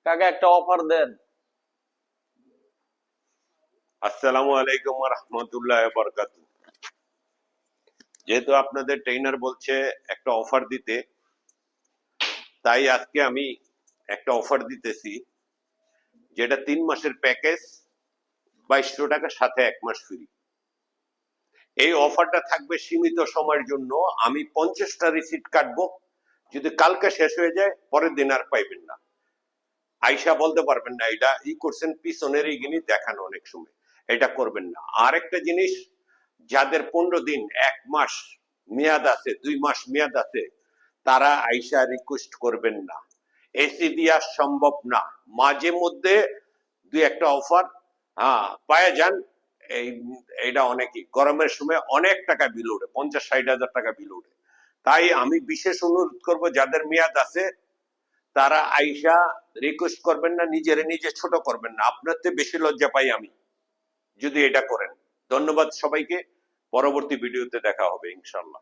কাকা একটা অফার দেন। আসসালামু আলাইকুম ওয়া রাহমাতুল্লাহি ওয়া বারাকাতুহু। যেহেতু আপনাদের ট্রেনার বলছে একটা অফার দিতে, তাই আজকে আমি একটা অফার দিতেছি, যেটা 3 মাসের প্যাকেজ, 2200 টাকা, সাথে 1 মাস ফ্রি। এই অফারটা থাকবে সীমিত সময়ের জন্য। আমি 50টা রিসিট কাটবো। যদি কালকে শেষ হয়ে যায়, পরের দিন আর পাইবেন না। আইসা বলতে পারবেন না এটা করছেন, পিছনের এইগুলি দেখানো অনেক সময়। এটা করবেন না। আর একটা জিনিস, যাদের 15 দিন, 1 মাস মেয়াদ আছে, 2 মাস মেয়াদ আছে, তারা আইসা রিকোয়েস্ট করবেন না। এসি দেওয়া সম্ভব না। মাঝে মধ্যে 2-1টা অফার পাওয়া যান। এইটা অনেকই গরমের সময় অনেক টাকা বিল ওঠে, 50-60 হাজার টাকা বিল ওঠে। তাই আমি বিশেষ অনুরোধ করব, যাদের মেয়াদ আছে তারা আইসা রিকোয়েস্ট করবেন না, নিজে ছোট করবেন না। আপনার থেকে বেশি লজ্জা পাই আমি যদি এটা করেন। ধন্যবাদ সবাইকে। পরবর্তী ভিডিওতে দেখা হবে ইনশাআল্লাহ।